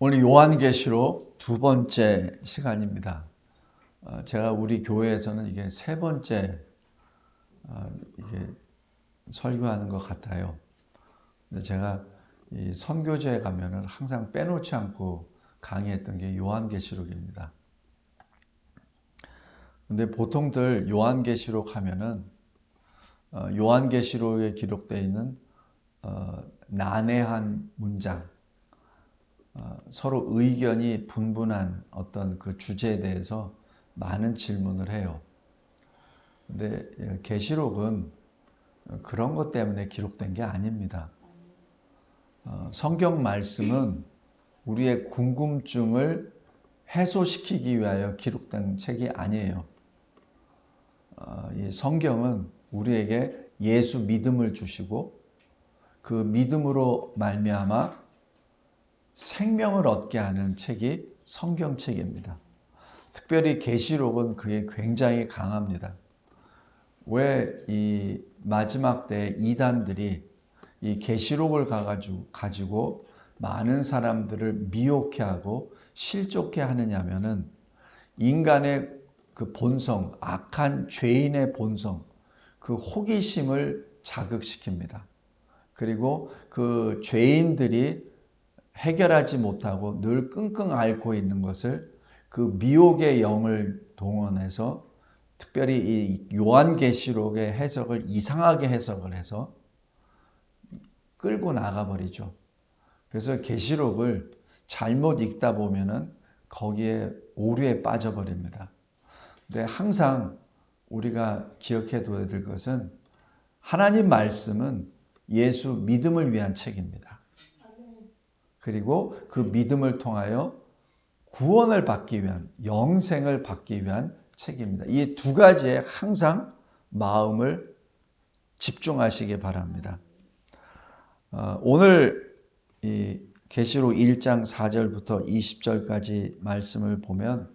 오늘 요한계시록 두 번째 시간입니다. 제가 우리 교회에서는 이게 세 번째 이게 설교하는 것 같아요. 근데 제가 이 선교제에 가면은 항상 빼놓지 않고 강의했던 게 요한계시록입니다. 근데 보통들 요한계시록 하면은 요한계시록에 기록되어 있는 난해한 문장, 서로 의견이 분분한 어떤 그 주제에 대해서 많은 질문을 해요. 근데 계시록은 그런 것 때문에 기록된 게 아닙니다. 성경 말씀은 우리의 궁금증을 해소시키기 위하여 기록된 책이 아니에요. 이 성경은 우리에게 예수 믿음을 주시고 그 믿음으로 말미암아 생명을 얻게 하는 책이 성경책입니다. 특별히 계시록은 그게 굉장히 강합니다. 왜 이 마지막 때 이단들이 이 계시록을 가지고 많은 사람들을 미혹해 하고 실족해 하느냐면은 인간의 그 본성, 악한 죄인의 본성, 그 호기심을 자극시킵니다. 그리고 그 죄인들이 해결하지 못하고 늘 끙끙 앓고 있는 것을 그 미혹의 영을 동원해서 특별히 이 요한계시록의 해석을 이상하게 해석을 해서 끌고 나가버리죠. 그래서 계시록을 잘못 읽다 보면은 거기에 오류에 빠져버립니다. 근데 항상 우리가 기억해 둬야 될 것은 하나님 말씀은 예수 믿음을 위한 책입니다. 그리고 그 믿음을 통하여 구원을 받기 위한, 영생을 받기 위한 책입니다. 이 두 가지에 항상 마음을 집중하시기 바랍니다. 오늘 이 계시록 1장 4절부터 20절까지 말씀을 보면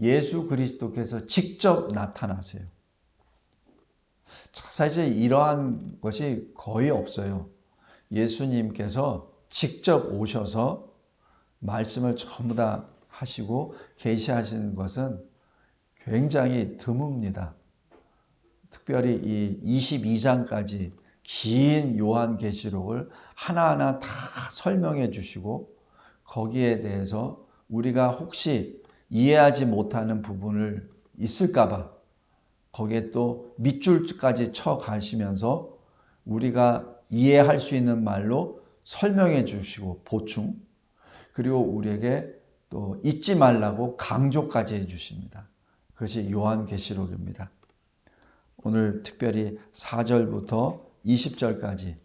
예수 그리스도께서 직접 나타나세요. 사실 이러한 것이 거의 없어요. 예수님께서 직접 오셔서 말씀을 전부 다 하시고 계시하시는 것은 굉장히 드뭅니다. 특별히 이 22장까지 긴 요한계시록을 하나하나 다 설명해 주시고 거기에 대해서 우리가 혹시 이해하지 못하는 부분을 있을까봐 거기에 또 밑줄까지 쳐 가시면서 우리가 이해할 수 있는 말로 설명해 주시고 보충, 그리고 우리에게 또 잊지 말라고 강조까지 해 주십니다. 그것이 요한계시록입니다. 오늘 특별히 4절부터 20절까지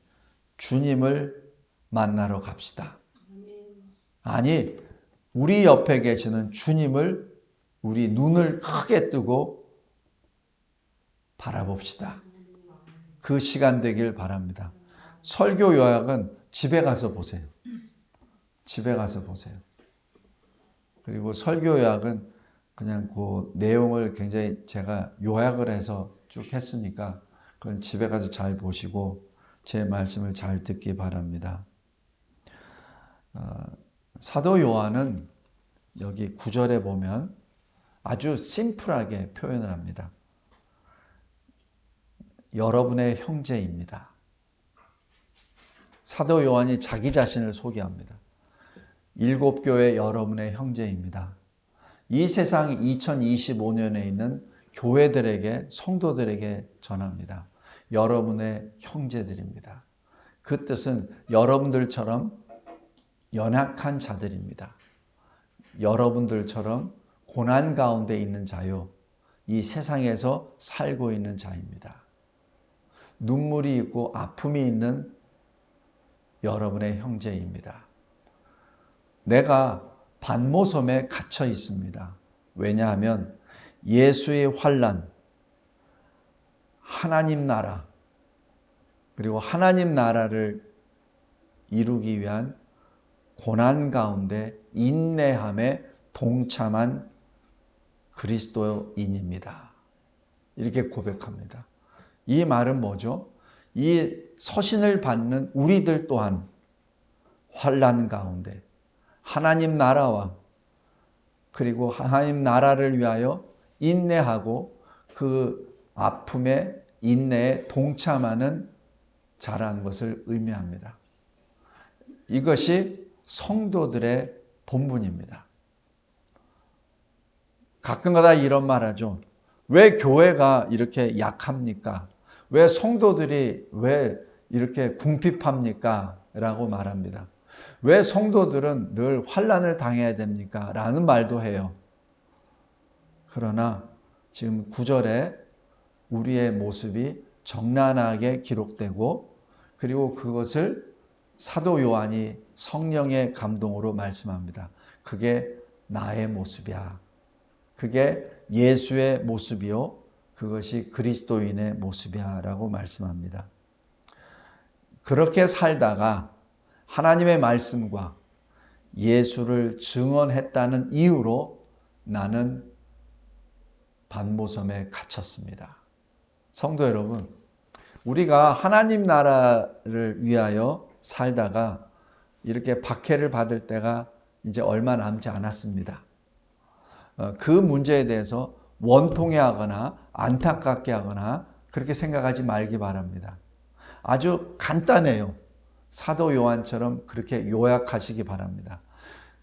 주님을 만나러 갑시다. 아니, 우리 옆에 계시는 주님을 우리 눈을 크게 뜨고 바라봅시다. 그 시간 되길 바랍니다. 설교 요약은 집에 가서 보세요. 집에 가서 보세요. 그리고 설교 요약은 그냥 그 내용을 굉장히 제가 요약을 해서 쭉 했으니까 그건 집에 가서 잘 보시고 제 말씀을 잘 듣기 바랍니다. 사도 요한은 여기 9절에 보면 아주 심플하게 표현을 합니다. 여러분의 형제입니다. 사도 요한이 자기 자신을 소개합니다. 7교회 여러분의 형제입니다. 이 세상 2025년에 있는 교회들에게, 성도들에게 전합니다. 여러분의 형제들입니다. 그 뜻은 여러분들처럼 연약한 자들입니다. 여러분들처럼 고난 가운데 있는 자요. 이 세상에서 살고 있는 자입니다. 눈물이 있고 아픔이 있는 여러분의 형제입니다. 내가 반모섬에 갇혀 있습니다. 왜냐하면 예수의 환난, 하나님 나라, 그리고 하나님 나라를 이루기 위한 고난 가운데 인내함에 동참한 그리스도인입니다. 이렇게 고백합니다. 이 말은 뭐죠? 이 서신을 받는 우리들 또한 환난 가운데 하나님 나라와 그리고 하나님 나라를 위하여 인내하고 그 아픔에 인내에 동참하는 자라는 것을 의미합니다. 이것이 성도들의 본분입니다. 가끔가다 이런 말 하죠. 왜 교회가 이렇게 약합니까? 왜 성도들이 왜 이렇게 궁핍합니까? 라고 말합니다. 왜 성도들은 늘 환난을 당해야 됩니까? 라는 말도 해요. 그러나 지금 9절에 우리의 모습이 적나라하게 기록되고 그리고 그것을 사도 요한이 성령의 감동으로 말씀합니다. 그게 나의 모습이야. 그게 예수의 모습이요. 그것이 그리스도인의 모습이야 라고 말씀합니다. 그렇게 살다가 하나님의 말씀과 예수를 증언했다는 이유로 나는 반모섬에 갇혔습니다. 성도 여러분, 우리가 하나님 나라를 위하여 살다가 이렇게 박해를 받을 때가 이제 얼마 남지 않았습니다. 그 문제에 대해서 원통해하거나 안타깝게 하거나 그렇게 생각하지 말기 바랍니다. 아주 간단해요. 사도 요한처럼 그렇게 요약하시기 바랍니다.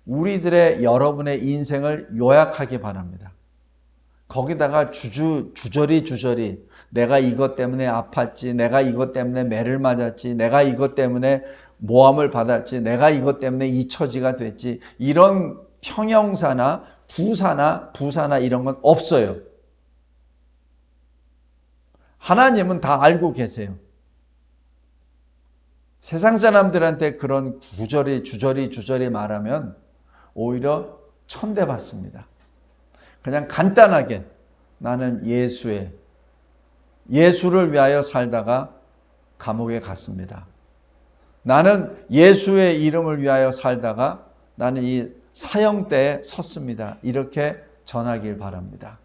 우리들의 여러분의 인생을 요약하기 바랍니다. 거기다가 주저리 내가 이것 때문에 아팠지, 내가 이것 때문에 매를 맞았지, 내가 이것 때문에 모함을 받았지, 내가 이것 때문에 이 처지가 됐지, 이런 형용사나 구사나 부사나 이런 건 없어요. 하나님은 다 알고 계세요. 세상 사람들한테 그런 주저리 말하면 오히려 천대받습니다. 그냥 간단하게 나는 예수를 위하여 살다가 감옥에 갔습니다. 나는 예수의 이름을 위하여 살다가 나는 이 사형대에 섰습니다. 이렇게 전하길 바랍니다.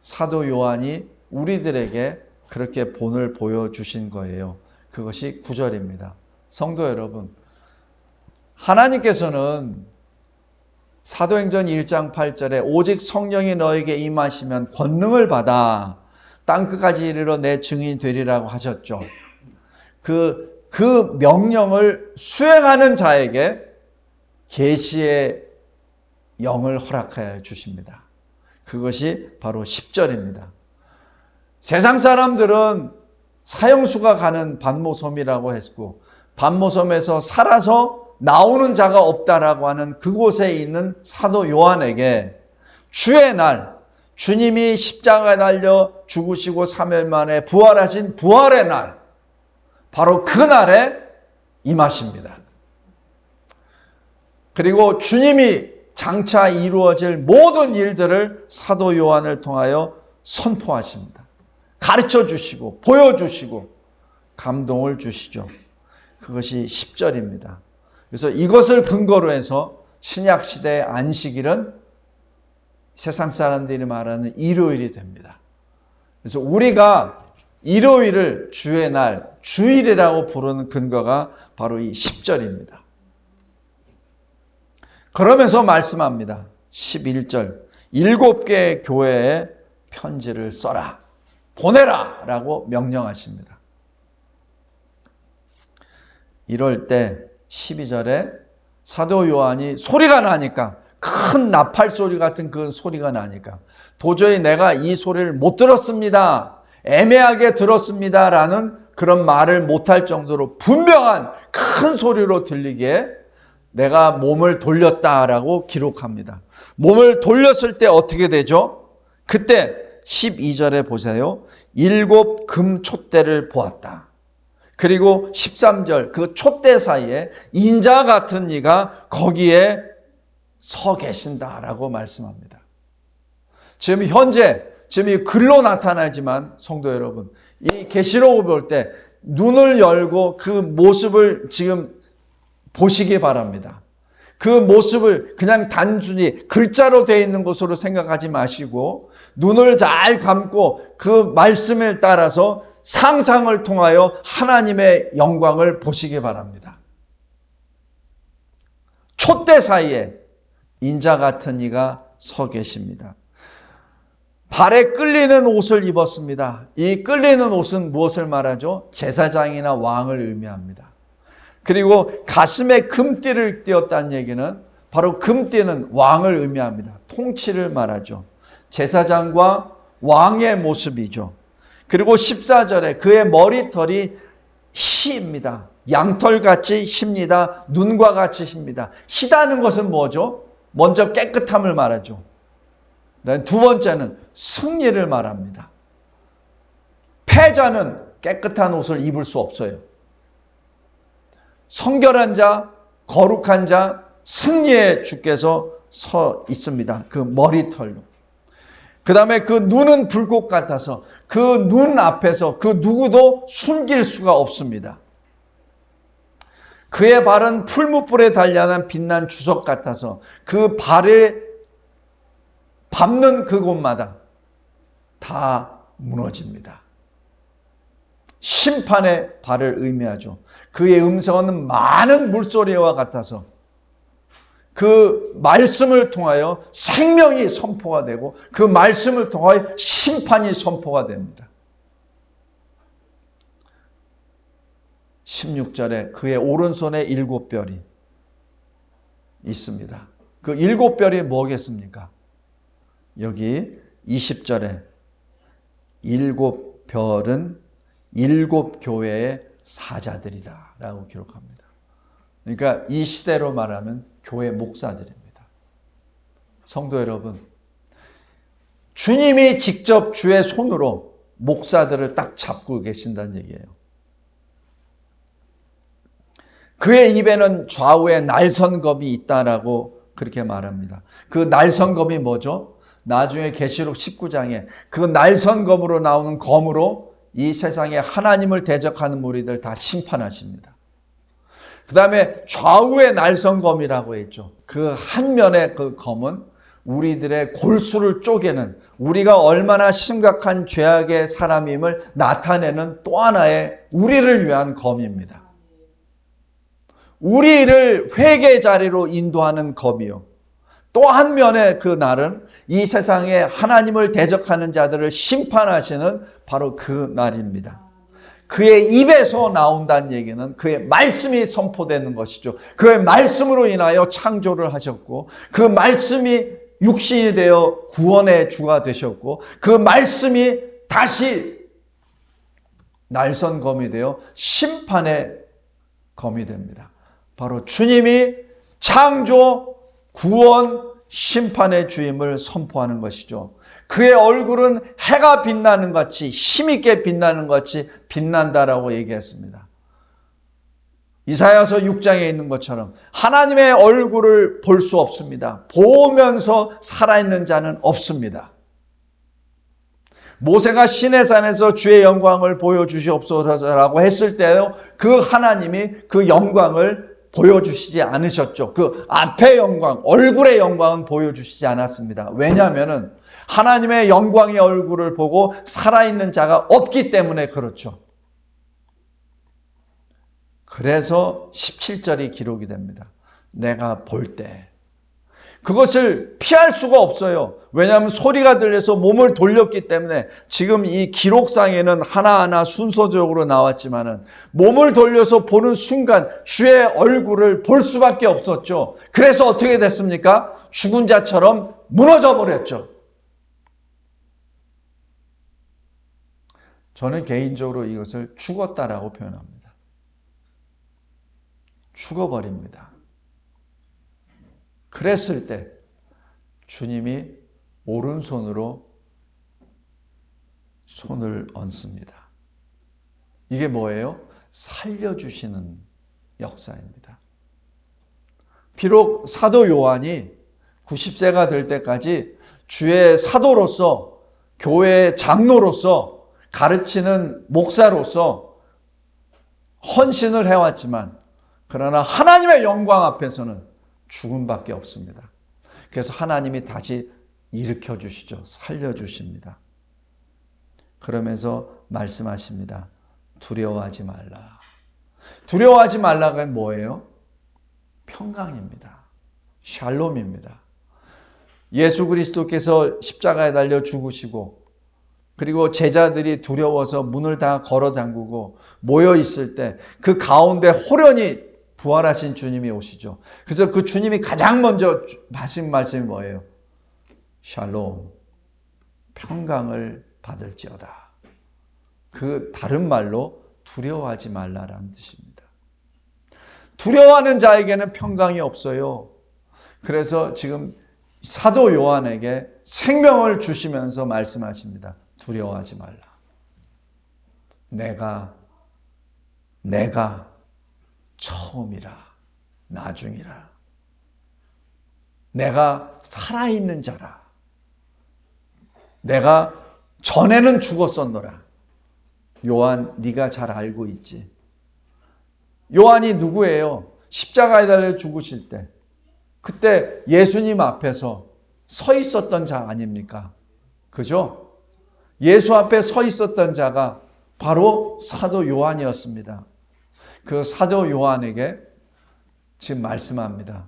사도 요한이 우리들에게 그렇게 본을 보여주신 거예요. 그것이 9절입니다. 성도 여러분, 하나님께서는 사도행전 1장 8절에 오직 성령이 너에게 임하시면 권능을 받아 땅끝까지 이르러 내 증인이 되리라고 하셨죠. 그 명령을 수행하는 자에게 계시의 영을 허락하여 주십니다. 그것이 바로 10절입니다. 세상 사람들은 사형수가 가는 반모섬이라고 했고 반모섬에서 살아서 나오는 자가 없다라고 하는 그곳에 있는 사도 요한에게 주의 날, 주님이 십자가에 달려 죽으시고 3일 만에 부활하신 부활의 날, 바로 그 날에 임하십니다. 그리고 주님이 장차 이루어질 모든 일들을 사도 요한을 통하여 선포하십니다. 가르쳐 주시고 보여주시고 감동을 주시죠. 그것이 10절입니다. 그래서 이것을 근거로 해서 신약시대의 안식일은 세상 사람들이 말하는 일요일이 됩니다. 그래서 우리가 일요일을 주의 날, 주일이라고 부르는 근거가 바로 이 10절입니다. 그러면서 말씀합니다. 11절 7개의 교회에 편지를 써라, 보내라 라고 명령하십니다. 이럴 때 12절에 사도 요한이 소리가 나니까, 큰 나팔 소리 같은 그 소리가 나니까 도저히 내가 이 소리를 못 들었습니다, 애매하게 들었습니다 라는 그런 말을 못할 정도로 분명한 큰 소리로 들리기에 내가 몸을 돌렸다라고 기록합니다. 몸을 돌렸을 때 어떻게 되죠? 그때 12절에 보세요. 7 금촛대를 보았다. 그리고 13절 그 촛대 사이에 인자 같은 이가 거기에 서 계신다라고 말씀합니다. 지금 현재 지금 이 글로 나타나지만 성도 여러분, 이 계시록을 볼 때 눈을 열고 그 모습을 지금 보시기 바랍니다. 그 모습을 그냥 단순히 글자로 되어 있는 것으로 생각하지 마시고 눈을 잘 감고 그 말씀에 따라서 상상을 통하여 하나님의 영광을 보시기 바랍니다. 촛대 사이에 인자 같은 이가 서 계십니다. 발에 끌리는 옷을 입었습니다. 이 끌리는 옷은 무엇을 말하죠? 제사장이나 왕을 의미합니다. 그리고 가슴에 금띠를 띄었다는 얘기는 바로 금띠는 왕을 의미합니다. 통치를 말하죠. 제사장과 왕의 모습이죠. 그리고 14절에 그의 머리털이 희입니다. 양털같이 힙니다. 눈과 같이 힙니다. 희다는 것은 뭐죠? 먼저 깨끗함을 말하죠. 두 번째는 승리를 말합니다. 패자는 깨끗한 옷을 입을 수 없어요. 성결한 자, 거룩한 자, 승리의 주께서 서 있습니다. 그 머리털로. 그 다음에 그 눈은 불꽃 같아서 그 눈 앞에서 그 누구도 숨길 수가 없습니다. 그의 발은 풀무불에 단련한 빛난 주석 같아서 그 발에 밟는 그곳마다 다 무너집니다. 심판의 발을 의미하죠. 그의 음성은 많은 물소리와 같아서 그 말씀을 통하여 생명이 선포가 되고 그 말씀을 통하여 심판이 선포가 됩니다. 16절에 그의 오른손에 7별이 있습니다. 그 7별이 뭐겠습니까? 여기 20절에 7별은 7교회의 사자들이다 라고 기록합니다. 그러니까 이 시대로 말하면 교회 목사들입니다. 성도 여러분, 주님이 직접 주의 손으로 목사들을 딱 잡고 계신다는 얘기예요. 그의 입에는 좌우에 날선검이 있다라고 그렇게 말합니다. 그 날선검이 뭐죠? 나중에 계시록 19장에 그 날선검으로 나오는 검으로 이 세상에 하나님을 대적하는 무리들 다 심판하십니다. 그 다음에 좌우의 날선검이라고 했죠. 그 한 면의 그 검은 우리들의 골수를 쪼개는, 우리가 얼마나 심각한 죄악의 사람임을 나타내는 또 하나의 우리를 위한 검입니다. 우리를 회개 자리로 인도하는 검이요. 또 한 면의 그 날은 이 세상에 하나님을 대적하는 자들을 심판하시는 바로 그 날입니다. 그의 입에서 나온다는 얘기는 그의 말씀이 선포되는 것이죠. 그의 말씀으로 인하여 창조를 하셨고 그 말씀이 육신이 되어 구원의 주가 되셨고 그 말씀이 다시 날선검이 되어 심판의 검이 됩니다. 바로 주님이 창조, 구원, 심판의 주임을 선포하는 것이죠. 그의 얼굴은 해가 빛나는 것 같이 힘있게 빛나는 것 같이 빛난다라고 얘기했습니다. 이사야서 6장에 있는 것처럼 하나님의 얼굴을 볼 수 없습니다. 보면서 살아있는 자는 없습니다. 모세가 시내산에서 주의 영광을 보여주시옵소서라고 했을 때요, 그 하나님이 그 영광을 보여주시지 않으셨죠. 그 앞의 영광, 얼굴의 영광은 보여주시지 않았습니다. 왜냐하면 하나님의 영광의 얼굴을 보고 살아있는 자가 없기 때문에 그렇죠. 그래서 17절이 기록이 됩니다. 내가 볼 때. 그것을 피할 수가 없어요. 왜냐하면 소리가 들려서 몸을 돌렸기 때문에 지금 이 기록상에는 하나하나 순서적으로 나왔지만은 몸을 돌려서 보는 순간 주의 얼굴을 볼 수밖에 없었죠. 그래서 어떻게 됐습니까? 죽은 자처럼 무너져 버렸죠. 저는 개인적으로 이것을 죽었다라고 표현합니다. 죽어버립니다. 그랬을 때 주님이 오른손으로 손을 얹습니다. 이게 뭐예요? 살려주시는 역사입니다. 비록 사도 요한이 90세가 될 때까지 주의 사도로서, 교회의 장로로서, 가르치는 목사로서 헌신을 해왔지만, 그러나 하나님의 영광 앞에서는 죽음밖에 없습니다. 그래서 하나님이 다시 일으켜 주시죠. 살려 주십니다. 그러면서 말씀하십니다. 두려워하지 말라. 두려워하지 말라가 뭐예요? 평강입니다. 샬롬입니다. 예수 그리스도께서 십자가에 달려 죽으시고 그리고 제자들이 두려워서 문을 다 걸어 잠그고 모여 있을 때 그 가운데 호련히 부활하신 주님이 오시죠. 그래서 그 주님이 가장 먼저 하신 말씀이 뭐예요? 샬롬, 평강을 받을지어다. 그 다른 말로 두려워하지 말라라는 뜻입니다. 두려워하는 자에게는 평강이 없어요. 그래서 지금 사도 요한에게 생명을 주시면서 말씀하십니다. 두려워하지 말라. 내가 처음이라 나중이라. 내가 살아있는 자라. 내가 전에는 죽었었노라. 요한, 네가 잘 알고 있지. 요한이 누구예요? 십자가에 달려 죽으실 때 그때 예수님 앞에서 서 있었던 자 아닙니까? 그죠? 예수 앞에 서 있었던 자가 바로 사도 요한이었습니다. 그 사도 요한에게 지금 말씀합니다.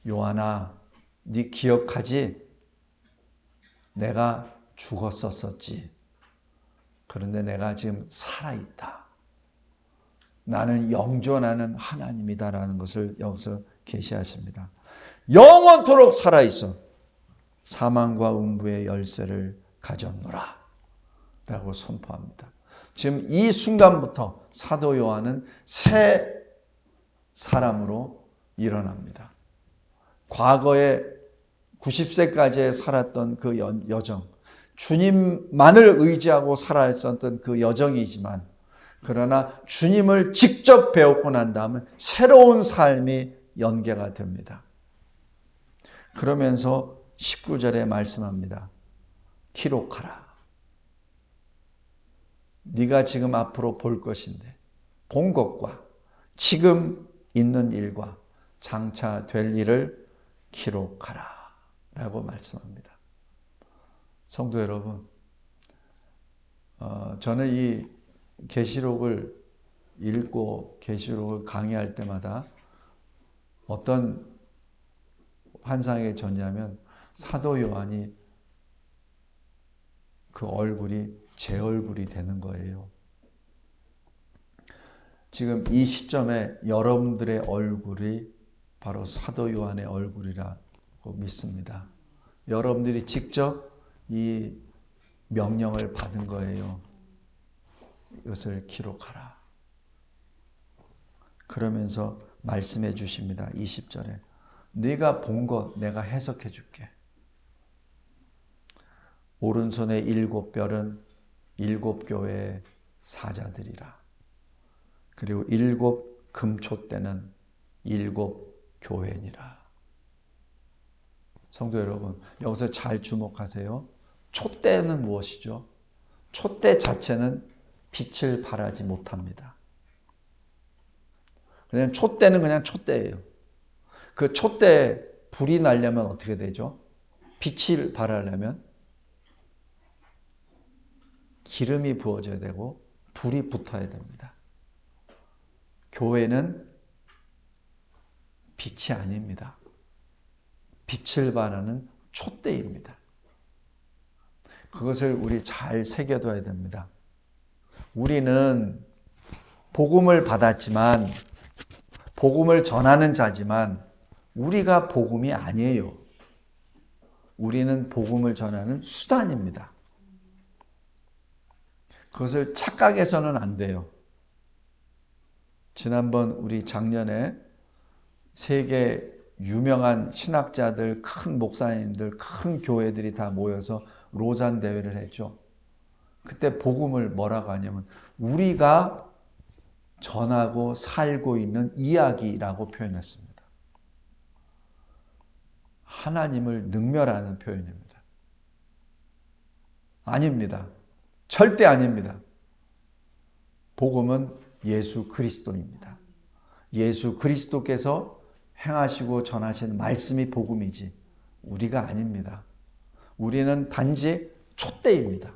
요한아, 네 기억하지? 내가 죽었었지. 그런데 내가 지금 살아있다. 나는 영존하는 하나님이다라는 것을 여기서 계시하십니다. 영원토록 살아있어 사망과 음부의 열쇠를 가졌노라 라고 선포합니다. 지금 이 순간부터 사도 요한은 새 사람으로 일어납니다. 과거에 90세까지 살았던 그 여정, 주님만을 의지하고 살아있었던 그 여정이지만 그러나 주님을 직접 배웠고 난 다음에 새로운 삶이 연계가 됩니다. 그러면서 19절에 말씀합니다. 기록하라. 네가 지금 앞으로 볼 것인데 본 것과 지금 있는 일과 장차 될 일을 기록하라 라고 말씀합니다. 성도 여러분, 저는 이 계시록을 읽고 계시록을 강의할 때마다 어떤 환상에 졌냐면 사도 요한이 그 얼굴이 제 얼굴이 되는 거예요. 지금 이 시점에 여러분들의 얼굴이 바로 사도 요한의 얼굴이라고 믿습니다. 여러분들이 직접 이 명령을 받은 거예요. 이것을 기록하라. 그러면서 말씀해 주십니다. 20절에 네가 본 것 내가 해석해 줄게. 오른손의 7별은 7교회의 사자들이라. 그리고 7 금촛대는 7 교회니라. 성도 여러분, 여기서 잘 주목하세요. 촛대는 무엇이죠? 촛대 자체는 빛을 발하지 못합니다. 그냥 촛대는 그냥 촛대예요. 그 촛대에 불이 나려면 어떻게 되죠? 빛을 발하려면 기름이 부어져야 되고 불이 붙어야 됩니다. 교회는 빛이 아닙니다. 빛을 발하는 촛대입니다. 그것을 우리 잘 새겨둬야 됩니다. 우리는 복음을 받았지만 복음을 전하는 자지만 우리가 복음이 아니에요. 우리는 복음을 전하는 수단입니다. 그것을 착각해서는 안 돼요. 지난번 우리 작년에 세계 유명한 신학자들, 큰 목사님들, 큰 교회들이 다 모여서 로잔 대회를 했죠. 그때 복음을 뭐라고 하냐면 우리가 전하고 살고 있는 이야기라고 표현했습니다. 하나님을 능멸하는 표현입니다. 아닙니다. 절대 아닙니다. 복음은 예수 그리스도입니다. 예수 그리스도께서 행하시고 전하신 말씀이 복음이지 우리가 아닙니다. 우리는 단지 촛대입니다.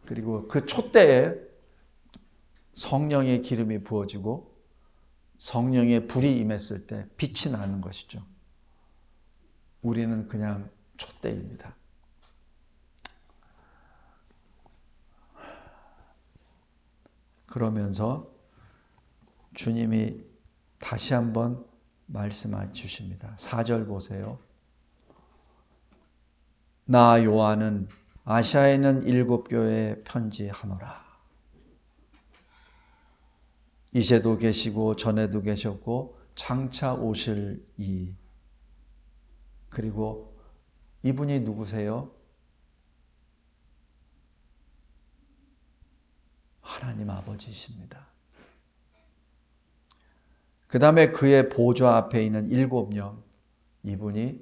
그리고 그 촛대에 성령의 기름이 부어지고 성령의 불이 임했을 때 빛이 나는 것이죠. 우리는 그냥 촛대입니다. 그러면서 주님이 다시 한번 말씀해 주십니다. 4절 보세요. 나 요한은 아시아에 있는 7교회에 편지하노라. 이제도 계시고 전에도 계셨고 장차 오실 이. 그리고 이분이 누구세요? 하나님 아버지이십니다. 그 다음에 그의 보좌 앞에 있는 7명, 이분이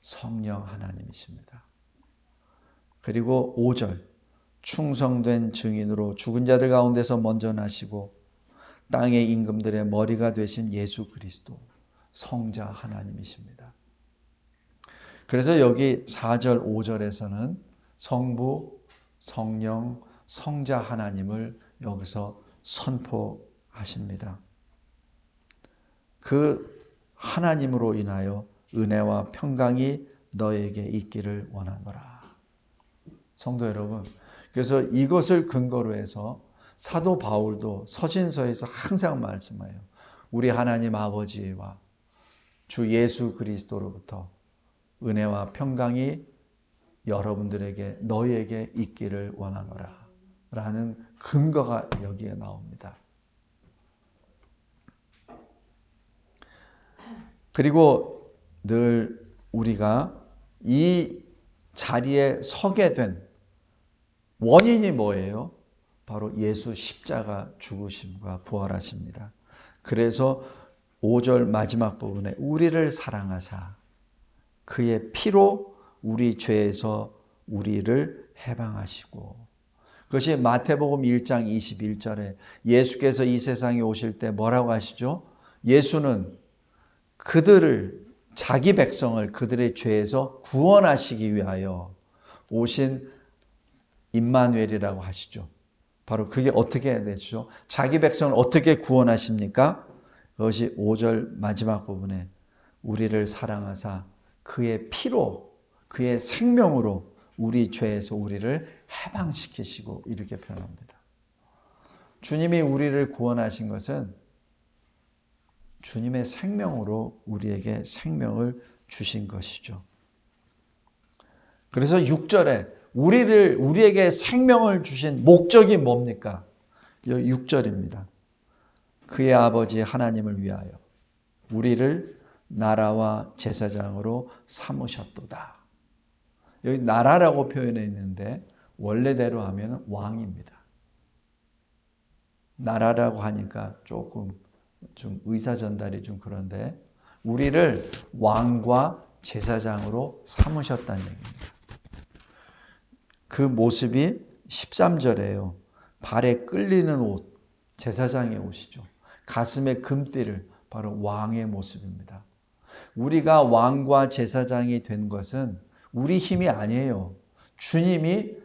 성령 하나님이십니다. 그리고 5절, 충성된 증인으로 죽은 자들 가운데서 먼저 나시고 땅의 임금들의 머리가 되신 예수 그리스도, 성자 하나님이십니다. 그래서 여기 4절, 5절에서는 성부, 성령, 성자 하나님을 여기서 선포하십니다. 그 하나님으로 인하여 은혜와 평강이 너에게 있기를 원하노라. 성도 여러분, 그래서 이것을 근거로 해서 사도 바울도 서신서에서 항상 말씀해요. 우리 하나님 아버지와 주 예수 그리스도로부터 은혜와 평강이 여러분들에게 너희에게 있기를 원하노라 라는 근거가 여기에 나옵니다. 그리고 늘 우리가 이 자리에 서게 된 원인이 뭐예요? 바로 예수 십자가 죽으심과 부활하십니다. 그래서 5절 마지막 부분에 우리를 사랑하사 그의 피로 우리 죄에서 우리를 해방하시고, 그것이 마태복음 1장 21절에 예수께서 이 세상에 오실 때 뭐라고 하시죠? 예수는 그들을, 자기 백성을 그들의 죄에서 구원하시기 위하여 오신 임마누엘이라고 하시죠. 바로 그게 어떻게 되죠? 자기 백성을 어떻게 구원하십니까? 그것이 5절 마지막 부분에 우리를 사랑하사 그의 피로, 그의 생명으로 우리 죄에서 우리를 해방시키시고, 이렇게 표현합니다. 주님이 우리를 구원하신 것은 주님의 생명으로 우리에게 생명을 주신 것이죠. 그래서 6절에 우리에게 생명을 주신 목적이 뭡니까? 6절입니다. 그의 아버지 하나님을 위하여 우리를 나라와 제사장으로 삼으셨도다. 여기 나라라고 표현해 있는데 원래대로 하면 왕입니다. 나라라고 하니까 조금 좀 의사 전달이 좀 그런데 우리를 왕과 제사장으로 삼으셨다는 얘기입니다. 그 모습이 13절에요. 발에 끌리는 옷, 제사장의 옷이죠. 가슴에 금띠를, 바로 왕의 모습입니다. 우리가 왕과 제사장이 된 것은 우리 힘이 아니에요. 주님이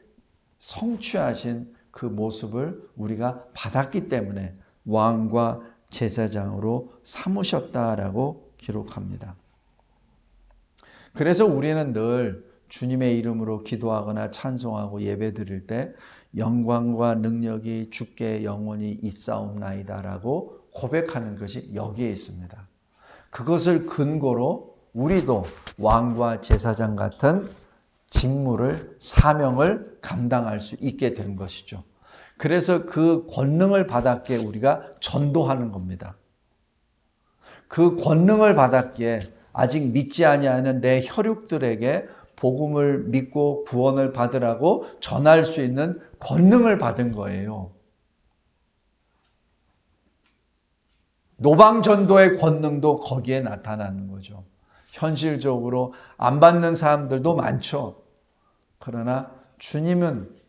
성취하신 그 모습을 우리가 받았기 때문에 왕과 제사장으로 삼으셨다라고 기록합니다. 그래서 우리는 늘 주님의 이름으로 기도하거나 찬송하고 예배 드릴 때 영광과 능력이 주께 영원히 있사옵나이다라고 고백하는 것이 여기에 있습니다. 그것을 근거로 우리도 왕과 제사장 같은 직무를, 사명을 감당할 수 있게 된 것이죠. 그래서 그 권능을 받았기에 우리가 전도하는 겁니다. 그 권능을 받았기에 아직 믿지 아니하는 내 혈육들에게 복음을 믿고 구원을 받으라고 전할 수 있는 권능을 받은 거예요. 노방전도의 권능도 거기에 나타나는 거죠. 현실적으로 안 받는 사람들도 많죠. 그러나 주님은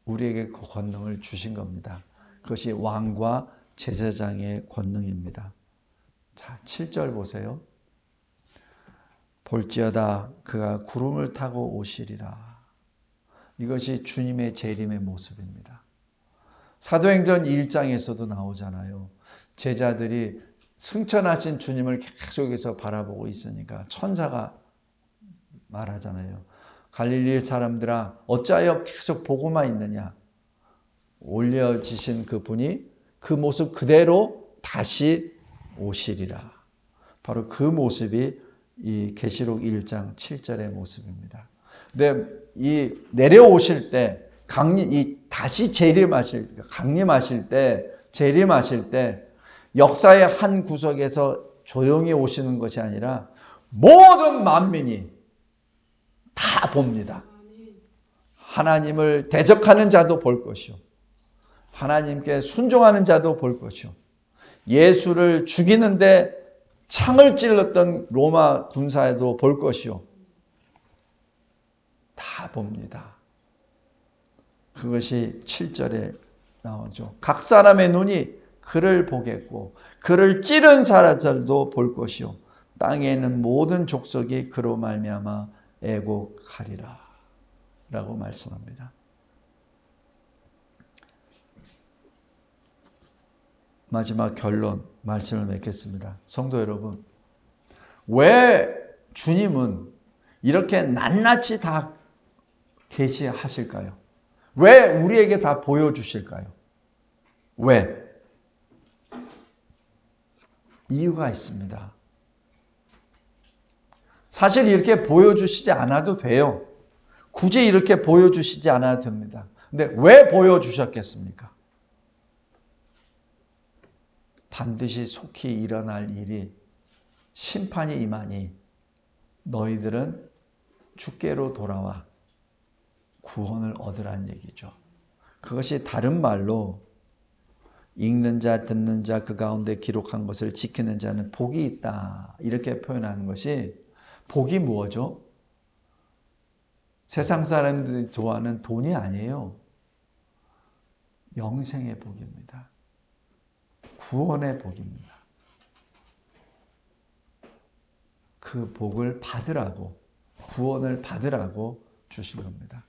우리에게 그 권능을 주신 겁니다. 그것이 왕과 제사장의 권능입니다. 자, 7절 보세요. 볼지어다 그가 구름을 타고 오시리라. 이것이 주님의 재림의 모습입니다. 사도행전 1장에서도 나오잖아요. 제자들이 승천하신 주님을 계속해서 바라보고 있으니까 천사가 말하잖아요. 갈릴리 사람들아 어찌하여 계속 보고만 있느냐. 올려지신 그분이 그 모습 그대로 다시 오시리라. 바로 그 모습이 이 계시록 1장 7절의 모습입니다. 근데 이 내려오실 때 다시 강림하실 때 역사의 한 구석에서 조용히 오시는 것이 아니라 모든 만민이 다 봅니다. 하나님을 대적하는 자도 볼 것이요. 하나님께 순종하는 자도 볼 것이요. 예수를 죽이는데 창을 찔렀던 로마 군사에도 볼 것이요. 다 봅니다. 그것이 7절에 나오죠. 각 사람의 눈이 그를 보겠고 그를 찌른 사람들도 볼 것이요. 땅에 있는 모든 족속이 그로 말미암아 애곡하리라 라고 말씀합니다. 마지막 결론 말씀을 맺겠습니다. 성도 여러분, 왜 주님은 이렇게 낱낱이 다 계시하실까요? 왜 우리에게 다 보여주실까요? 왜? 이유가 있습니다. 사실 이렇게 보여주시지 않아도 돼요. 굳이 이렇게 보여주시지 않아도 됩니다. 근데 왜 보여주셨겠습니까? 반드시 속히 일어날 일이 심판이 임하니 너희들은 주께로 돌아와 구원을 얻으란 얘기죠. 그것이 다른 말로 읽는 자, 듣는 자, 그 가운데 기록한 것을 지키는 자는 복이 있다. 이렇게 표현하는 것이 복이 뭐죠? 세상 사람들이 좋아하는 돈이 아니에요. 영생의 복입니다. 구원의 복입니다. 그 복을 받으라고, 구원을 받으라고 주신 겁니다.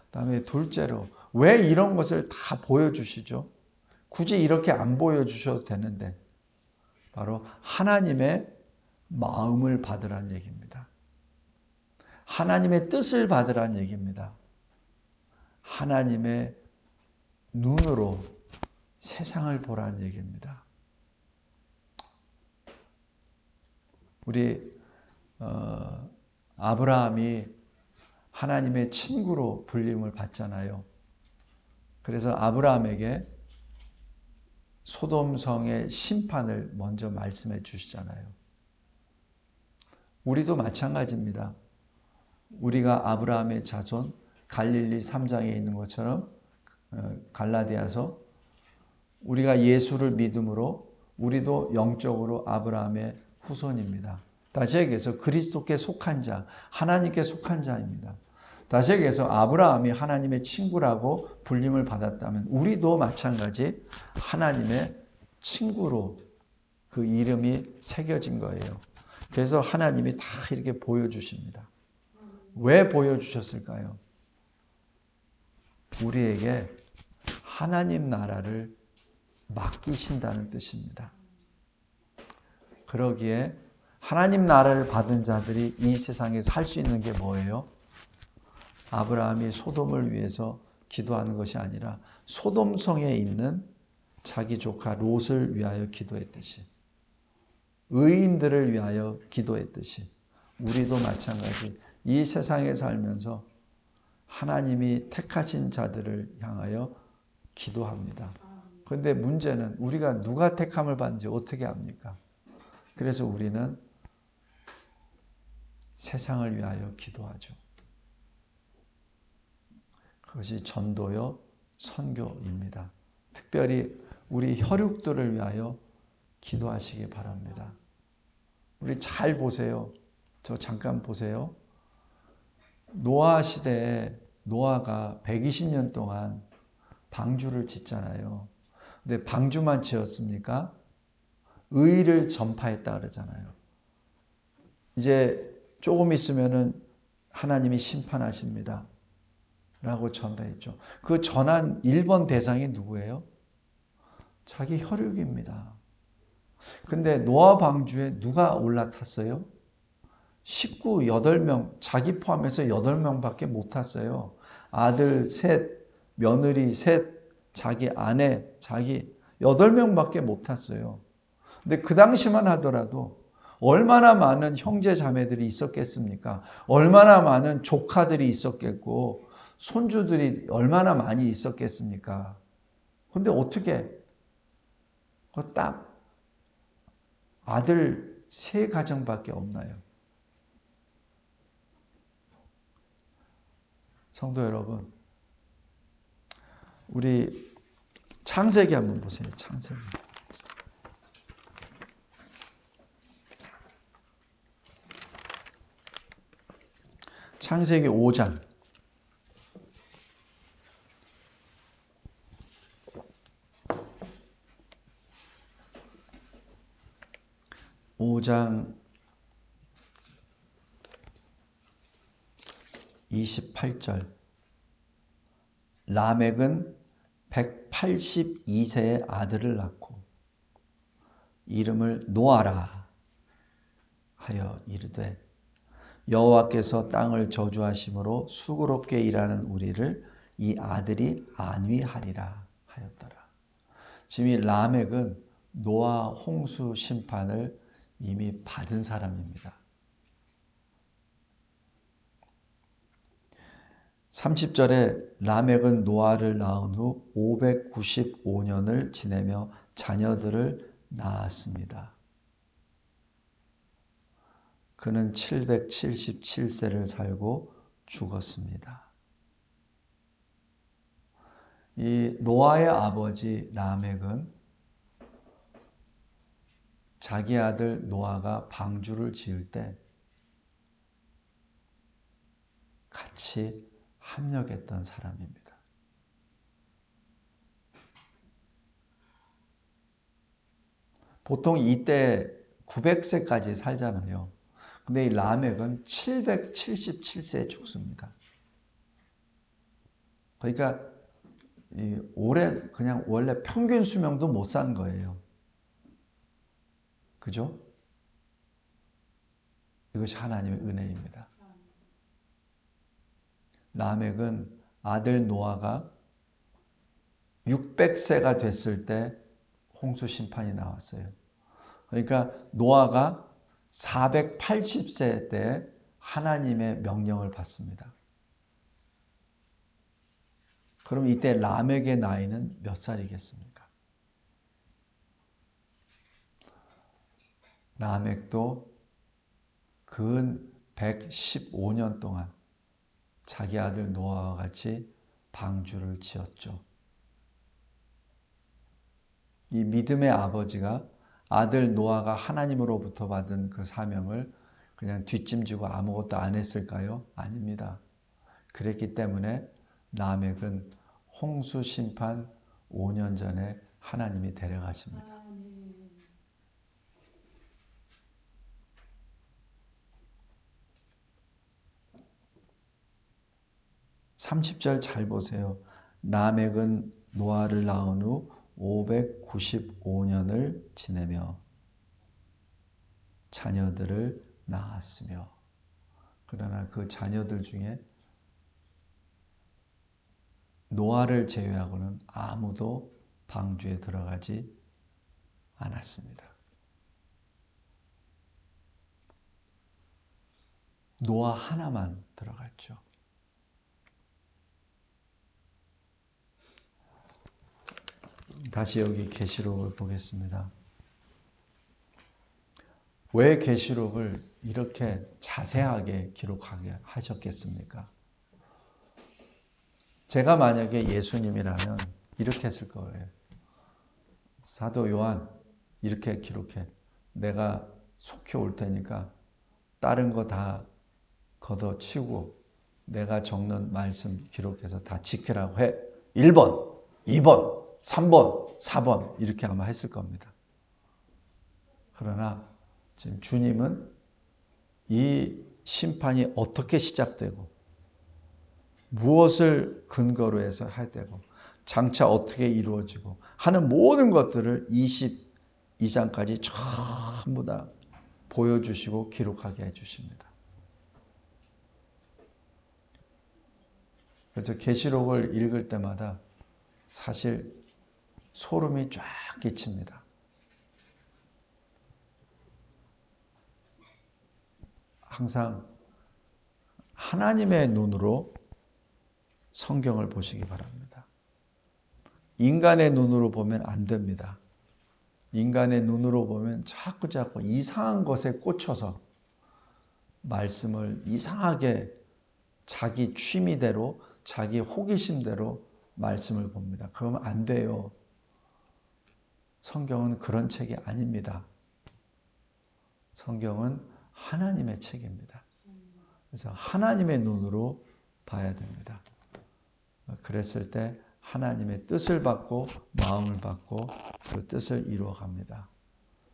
그다음에 둘째로 왜 이런 것을 다 보여주시죠? 굳이 이렇게 안 보여주셔도 되는데 바로 하나님의 마음을 받으란 얘기입니다. 하나님의 뜻을 받으란 얘기입니다. 하나님의 눈으로 세상을 보란 얘기입니다. 우리 아브라함이 하나님의 친구로 불림을 받잖아요. 그래서 아브라함에게 소돔성의 심판을 먼저 말씀해 주시잖아요. 우리도 마찬가지입니다. 우리가 아브라함의 자손 갈릴리 3장에 있는 것처럼 갈라디아서 우리가 예수를 믿음으로 우리도 영적으로 아브라함의 후손입니다. 다시 얘기해서 그리스도께 속한 자, 하나님께 속한 자입니다. 다시 얘기해서 아브라함이 하나님의 친구라고 불림을 받았다면 우리도 마찬가지 하나님의 친구로 그 이름이 새겨진 거예요. 그래서 하나님이 다 이렇게 보여주십니다. 왜 보여주셨을까요? 우리에게 하나님 나라를 맡기신다는 뜻입니다. 그러기에 하나님 나라를 받은 자들이 이 세상에서 할 수 있는 게 뭐예요? 아브라함이 소돔을 위해서 기도하는 것이 아니라 소돔성에 있는 자기 조카 롯을 위하여 기도했듯이, 의인들을 위하여 기도했듯이 우리도 마찬가지 이 세상에 살면서 하나님이 택하신 자들을 향하여 기도합니다. 그런데 문제는 우리가 누가 택함을 받는지 어떻게 압니까? 그래서 우리는 세상을 위하여 기도하죠. 그것이 전도요, 선교입니다. 특별히 우리 혈육들을 위하여 기도하시기 바랍니다. 우리 잘 보세요. 저 잠깐 보세요. 노아 시대에 노아가 120년 동안 방주를 짓잖아요. 근데 방주만 지었습니까? 의를 전파했다 그러잖아요. 이제 조금 있으면은 하나님이 심판하십니다. 라고 전파했죠. 그 전한 1번 대상이 누구예요? 자기 혈육입니다. 근데 노아 방주에 누가 올라탔어요? 식구 8명, 자기 포함해서 8명밖에 못 탔어요. 아들 셋, 며느리 셋, 자기 아내, 자기 8명밖에 못 탔어요. 근데 그 당시만 하더라도 얼마나 많은 형제 자매들이 있었겠습니까? 얼마나 많은 조카들이 있었겠고 손주들이 얼마나 많이 있었겠습니까? 근데 어떻게 딱 아들 3가정밖에 없나요? 성도 여러분, 우리 창세기 한번 보세요. 창세기. 창세기 5장. 5장 28절. 라멕은 182세의 아들을 낳고 이름을 노아라 하여 이르되 여호와께서 땅을 저주하심으로 수고롭게 일하는 우리를 이 아들이 안위하리라 하였더라. 지금 이 라멕은 노아 홍수 심판을 이미 받은 사람입니다. 30절에 라멕은 노아를 낳은 후 595년을 지내며 자녀들을 낳았습니다. 그는 777세를 살고 죽었습니다. 이 노아의 아버지 라멕은 자기 아들 노아가 방주를 지을 때 같이 합력했던 사람입니다. 보통 이때 900세까지 살잖아요. 근데 이 라멕은 777세에 죽습니다. 그러니까 올해 그냥 원래 평균 수명도 못 산 거예요. 그죠? 이것이 하나님의 은혜입니다. 라멕은 아들 노아가 600세가 됐을 때 홍수 심판이 나왔어요. 그러니까 노아가 480세 때 하나님의 명령을 받습니다. 그럼 이때 라멕의 나이는 몇 살이겠습니까? 라멕도 근 115년 동안 자기 아들 노아와 같이 방주를 지었죠. 이 믿음의 아버지가 아들 노아가 하나님으로부터 받은 그 사명을 그냥 뒷짐지고 아무것도 안 했을까요? 아닙니다. 그랬기 때문에 라멕은 홍수 심판 5년 전에 하나님이 데려가십니다. 30절 잘 보세요. 라멕은 노아를 낳은 후 595년을 지내며 자녀들을 낳았으며 그러나 그 자녀들 중에 노아를 제외하고는 아무도 방주에 들어가지 않았습니다. 노아 하나만 들어갔죠. 다시 여기 계시록을 보겠습니다. 왜 계시록을 이렇게 자세하게 기록하게 하셨겠습니까? 제가 만약에 예수님이라면 이렇게 했을 거예요. 사도 요한 이렇게 기록해. 내가 속히 올 테니까 다른 거 다 걷어치우고 내가 적는 말씀 기록해서 다 지키라고 해. 1번, 2번, 3번, 4번 이렇게 아마 했을 겁니다. 그러나 지금 주님은 이 심판이 어떻게 시작되고 무엇을 근거로 해서 해야 되고 장차 어떻게 이루어지고 하는 모든 것들을 2장까지 전부 다 보여주시고 기록하게 해주십니다. 그래서 계시록을 읽을 때마다 사실 소름이 쫙 끼칩니다. 항상 하나님의 눈으로 성경을 보시기 바랍니다. 인간의 눈으로 보면 안 됩니다. 인간의 눈으로 보면 자꾸 이상한 것에 꽂혀서 말씀을 이상하게 자기 취미대로, 자기 호기심대로 말씀을 봅니다. 그러면 안 돼요. 성경은 그런 책이 아닙니다. 성경은 하나님의 책입니다. 그래서 하나님의 눈으로 봐야 됩니다. 그랬을 때 하나님의 뜻을 받고 마음을 받고 그 뜻을 이루어갑니다.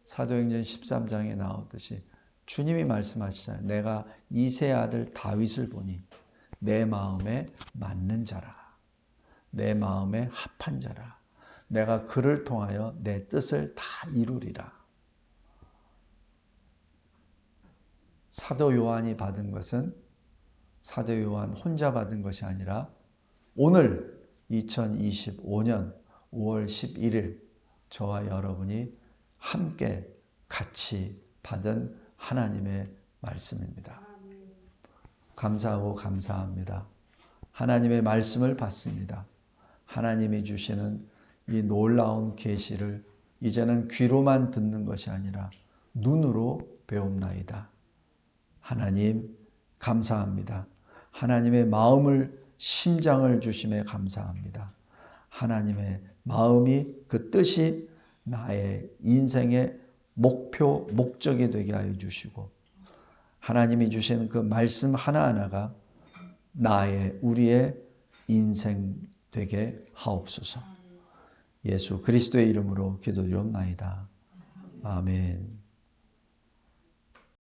사도행전 13장에 나오듯이 주님이 말씀하시잖아요. 내가 이새의 아들 다윗을 보니 내 마음에 맞는 자라. 내 마음에 합한 자라. 내가 그를 통하여 내 뜻을 다 이루리라. 사도 요한이 받은 것은 사도 요한 혼자 받은 것이 아니라 오늘 2025년 5월 11일 저와 여러분이 함께 같이 받은 하나님의 말씀입니다. 감사하고 감사합니다. 하나님의 말씀을 받습니다. 하나님이 주시는 이 놀라운 계시를 이제는 귀로만 듣는 것이 아니라 눈으로 배움나이다. 하나님 감사합니다. 하나님의 마음을 심장을 주심에 감사합니다. 하나님의 마음이 그 뜻이 나의 인생의 목표, 목적이 되게 하여 주시고 하나님이 주시는 그 말씀 하나하나가 우리의 인생 되게 하옵소서. 예수 그리스도의 이름으로 기도드리옵나이다. 아멘.